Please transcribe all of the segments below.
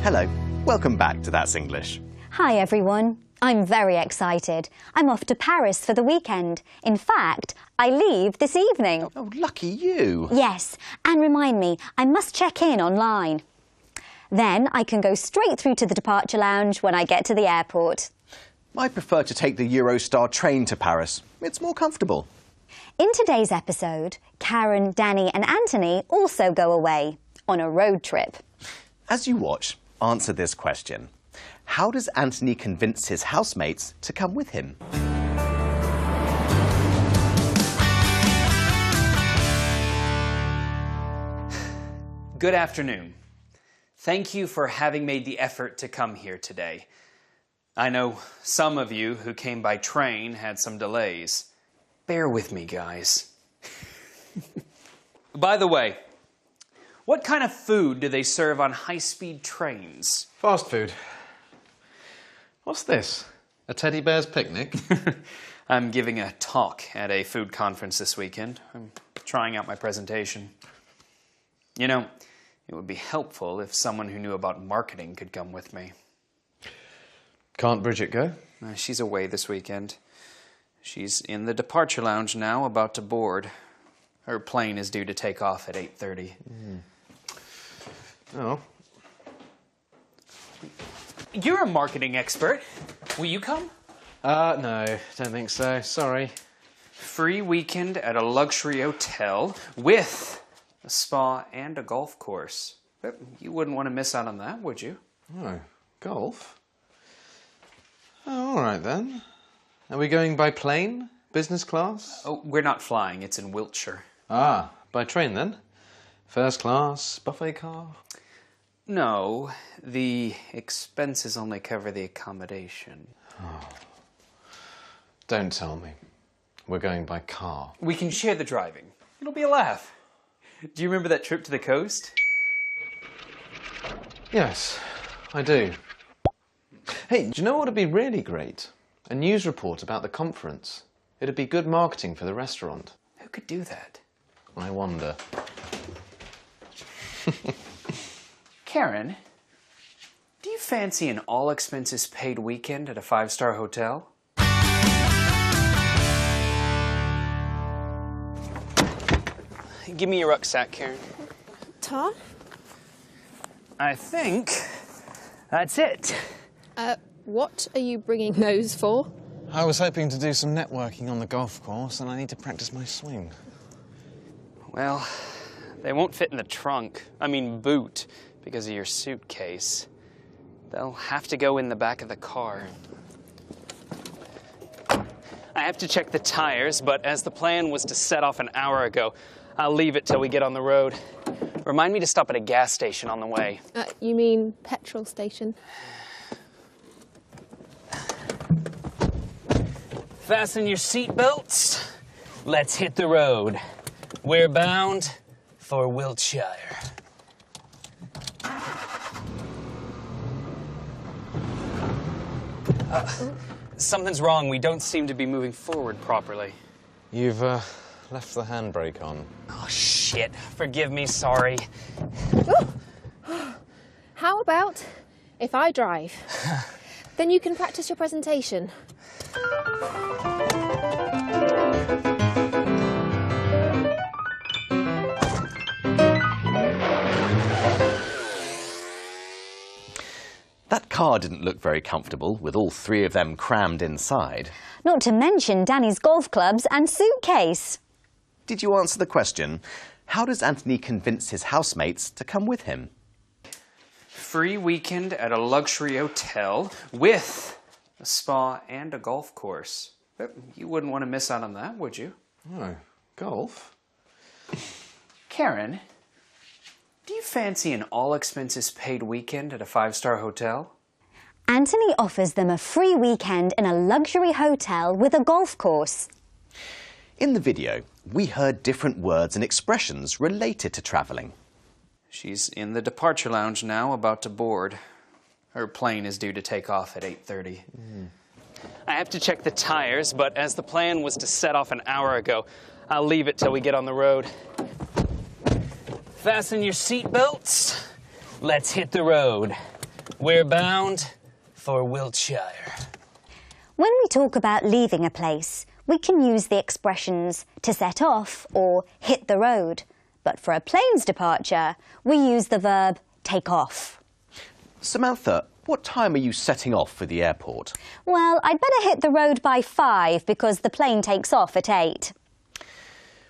Hello, welcome back to That's English. Hi everyone, I'm very excited. I'm off to Paris for the weekend. In fact, I leave this evening. Oh, lucky you. Yes, and remind me, I must check in online. Then I can go straight through to the departure lounge when I get to the airport. I prefer to take the Eurostar train to Paris. It's more comfortable. In today's episode, Karen, Danny and Anthony also go away on a road trip. As you watch, answer this question. How does Anthony convince his housemates to come with him? Good afternoon. Thank you for having made the effort to come here today. I know some of you who came by train had some delays. Bear with me, guys. By the way, what kind of food do they serve on high-speed trains? Fast food. What's this? A teddy bear's picnic? I'm giving a talk at a food conference this weekend. I'm trying out my presentation. You know, it would be helpful if someone who knew about marketing could come with me. Can't Bridget go? She's away this weekend. She's in the departure lounge now, about to board. Her plane is due to take off at 8:30. Oh. You're a marketing expert. Will you come? No, don't think so. Sorry. Free weekend at a luxury hotel with a spa and a golf course. But you wouldn't want to miss out on that, would you? Oh, golf? Oh, all right then. Are we going by plane? Business class? Oh, we're not flying. It's in Wiltshire. Ah, by train then? First class, buffet car? No, the expenses only cover the accommodation. Oh. Don't tell me. We're going by car. We can share the driving. It'll be a laugh. Do you remember that trip to the coast? Yes, I do. Hey, do you know what would be really great? A news report about the conference. It'd be good marketing for the restaurant. Who could do that? I wonder. Karen, do you fancy an all-expenses-paid weekend at a 5-star hotel? Give me your rucksack, Karen. Tom? I think that's it. What are you bringing those for? I was hoping to do some networking on the golf course, and I need to practice my swing. Well, they won't fit in the trunk. I mean boot, because of your suitcase. They'll have to go in the back of the car. I have to check the tires, but as the plan was to set off an hour ago, I'll leave it till we get on the road. Remind me to stop at a gas station on the way. You mean petrol station? Fasten your seatbelts. Let's hit the road. We're bound for Wiltshire. Something's wrong. We don't seem to be moving forward properly. You've left the handbrake on. Oh, shit. Forgive me, sorry. How about if I drive? Then you can practice your presentation. That car didn't look very comfortable with all three of them crammed inside. Not to mention Danny's golf clubs and suitcase. Did you answer the question? How does Anthony convince his housemates to come with him? Free weekend at a luxury hotel with a spa and a golf course. But you wouldn't want to miss out on that, would you? Oh, golf? Karen, do you fancy an all-expenses-paid weekend at a 5-star hotel? Anthony offers them a free weekend in a luxury hotel with a golf course. In the video, we heard different words and expressions related to travelling. She's in the departure lounge now, about to board. Her plane is due to take off at 8:30. I have to check the tires, but as the plan was to set off an hour ago, I'll leave it till we get on the road. Fasten your seatbelts. Let's hit the road. We're bound for Wiltshire. When we talk about leaving a place, we can use the expressions to set off or hit the road. But for a plane's departure, we use the verb take off. Samantha, what time are you setting off for the airport? Well, I'd better hit the road by 5 because the plane takes off at 8.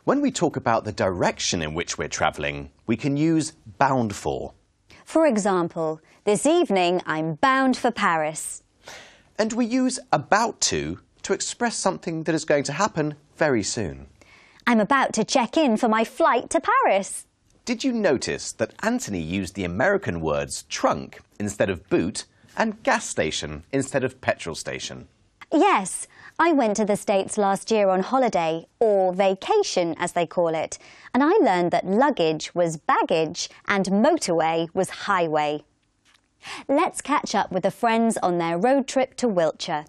When we talk about the direction in which we're travelling, we can use bound for. For example, this evening I'm bound for Paris. And we use about to express something that is going to happen very soon. I'm about to check in for my flight to Paris. Did you notice that Anthony used the American words trunk instead of boot and gas station instead of petrol station? Yes, I went to the States last year on holiday, or vacation as they call it, and I learned that luggage was baggage and motorway was highway. Let's catch up with the friends on their road trip to Wiltshire.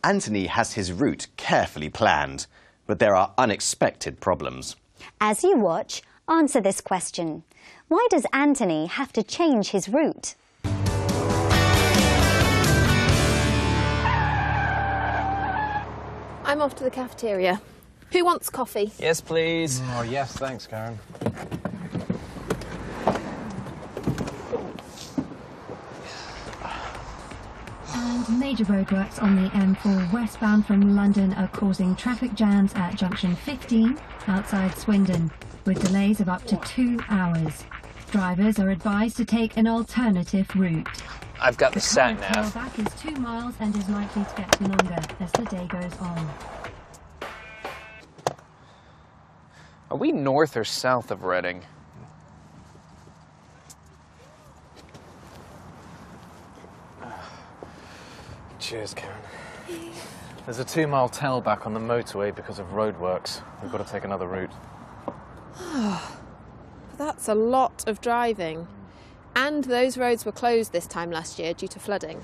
Anthony has his route carefully planned, but there are unexpected problems. As you watch, answer this question. Why does Anthony have to change his route? I'm off to the cafeteria. Who wants coffee? Yes, please. Oh, yes, thanks, Karen. And major roadworks on the M4 westbound from London are causing traffic jams at junction 15 outside Swindon, with delays of up to 2 hours. Drivers are advised to take an alternative route. I've got the sat current nav. back is 2 miles and is likely to get longer as the day goes on. Are we north or south of Reading? Cheers, Karen. There's a 2-mile tailback on the motorway because of roadworks. We've got to take another route. That's a lot of driving. And those roads were closed this time last year due to flooding.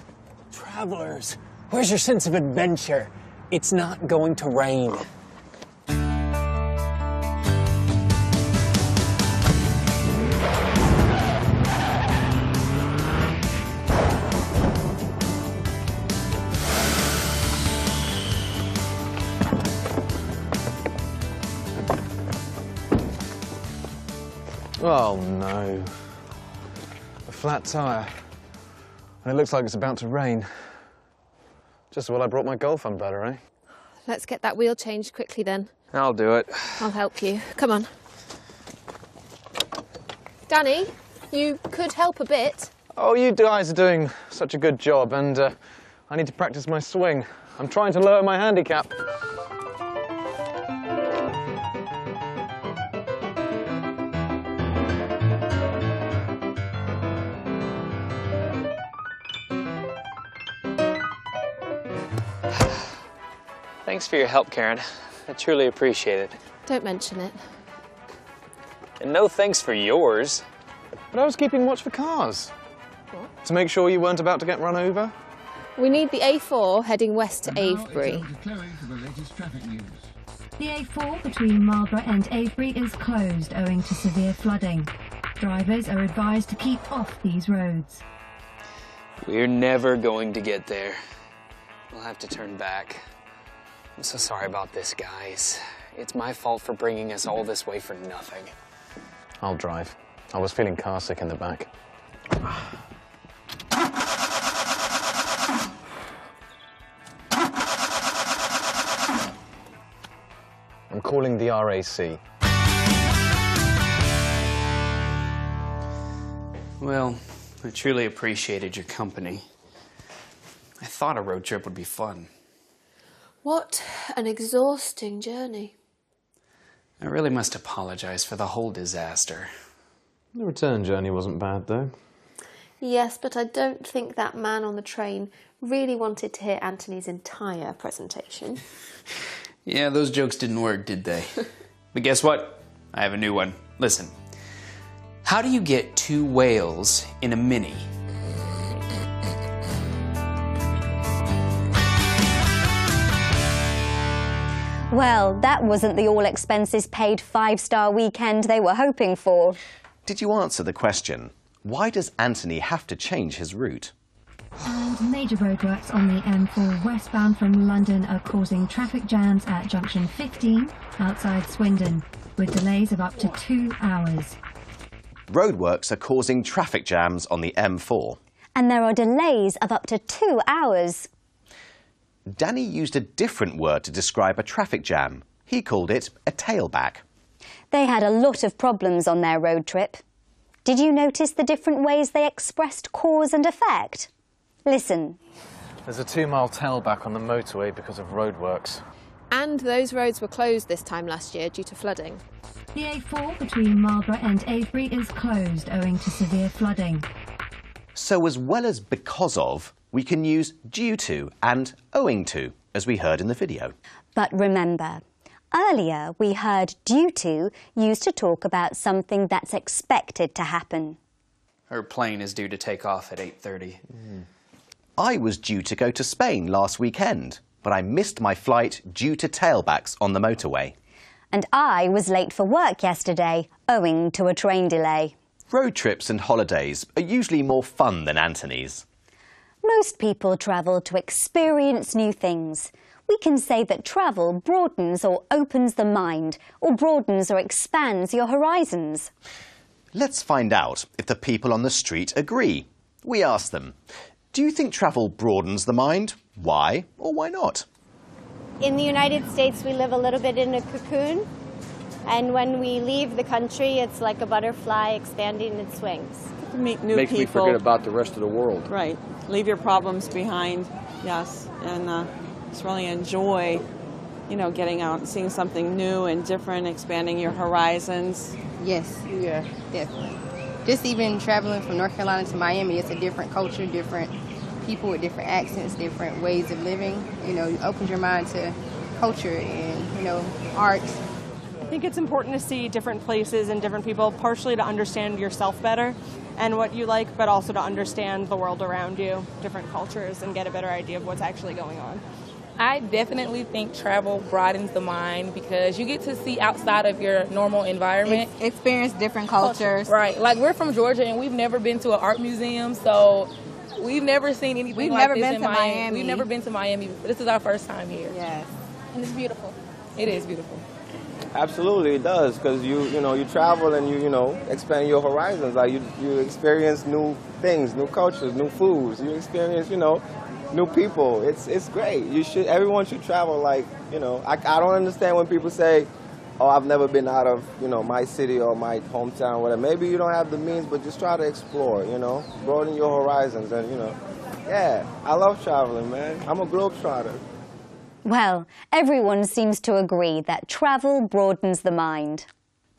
Travellers, where's your sense of adventure? It's not going to rain. Oh, no. A flat tyre. And it looks like it's about to rain. Just what I brought my golf umbrella, eh? Let's get that wheel changed quickly then. I'll do it. I'll help you. Come on. Danny, you could help a bit. Oh, you guys are doing such a good job, and I need to practice my swing. I'm trying to lower my handicap. Thanks for your help, Karen. I truly appreciate it. Don't mention it. And no thanks for yours. But I was keeping watch for cars. What? To make sure you weren't about to get run over. We need the A4 heading west to Avebury. The A4 between Marlborough and Avebury is closed owing to severe flooding. Drivers are advised to keep off these roads. We're never going to get there. We'll have to turn back. I'm so sorry about this, guys. It's my fault for bringing us all this way for nothing. I'll drive. I was feeling car sick in the back. I'm calling the RAC. Well, I truly appreciated your company. I thought a road trip would be fun. What an exhausting journey. I really must apologize for the whole disaster. The return journey wasn't bad, though. Yes, but I don't think that man on the train really wanted to hear Anthony's entire presentation. Yeah, those jokes didn't work, did they? But guess what? I have a new one. Listen. How do you get 2 whales in a Mini? Well, that wasn't the all-expenses-paid 5-star weekend they were hoping for. Did you answer the question? Why does Anthony have to change his route? And major roadworks on the M4 westbound from London are causing traffic jams at junction 15 outside Swindon, with delays of up to 2 hours. Roadworks are causing traffic jams on the M4. And there are delays of up to 2 hours. Danny used a different word to describe a traffic jam. He called it a tailback. They had a lot of problems on their road trip. Did you notice the different ways they expressed cause and effect? Listen. There's a 2-mile tailback on the motorway because of roadworks. And those roads were closed this time last year due to flooding. The A4 between Marlborough and Avebury is closed owing to severe flooding. So as well as because of, we can use due to and owing to, as we heard in the video. But remember, earlier we heard due to used to talk about something that's expected to happen. Her plane is due to take off at 8:30. I was due to go to Spain last weekend, but I missed my flight due to tailbacks on the motorway. And I was late for work yesterday, owing to a train delay. Road trips and holidays are usually more fun than Anthony's. Most people travel to experience new things. We can say that travel broadens or opens the mind, or broadens or expands your horizons. Let's find out if the people on the street agree. We asked them, do you think travel broadens the mind? Why or why not? In the United States, we live a little bit in a cocoon, and when we leave the country, it's like a butterfly expanding its wings. Meet new Makes people. me forget about the rest of the world. Right. Leave your problems behind, yes, and just really enjoy, getting out and seeing something new and different, expanding your horizons. Yes, yeah, definitely. Just even traveling from North Carolina to Miami, it's a different culture, different people with different accents, different ways of living. It opens your mind to culture and, art. I think it's important to see different places and different people, partially to understand yourself better and what you like, but also to understand the world around you, different cultures, and get a better idea of what's actually going on. I definitely think travel broadens the mind because you get to see outside of your normal environment. Experience different cultures. Right. Like, we're from Georgia and we've never been to an art museum, so we've never seen anything like this in Miami. We've never been to Miami. This is our first time here. Yes. And it's beautiful. It is beautiful. Absolutely, it does, because you travel and you expand your horizons. Like you experience new things, new cultures, new foods. You experience new people. It's great. Everyone should travel. Like I don't understand when people say, "Oh, I've never been out of my city or my hometown, or whatever." Maybe you don't have the means, but just try to explore. Broaden your horizons, and yeah, I love traveling, man. I'm a globetrotter. Well, everyone seems to agree that travel broadens the mind.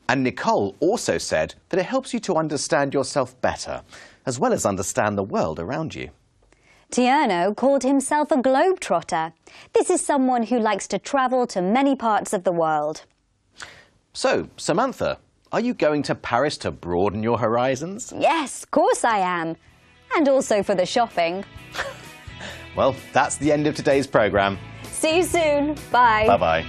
And Nicole also said that it helps you to understand yourself better, as well as understand the world around you. Tierno called himself a globetrotter. This is someone who likes to travel to many parts of the world. So, Samantha, are you going to Paris to broaden your horizons? Yes, of course I am. And also for the shopping. Well, that's the end of today's programme. See you soon. Bye. Bye-bye.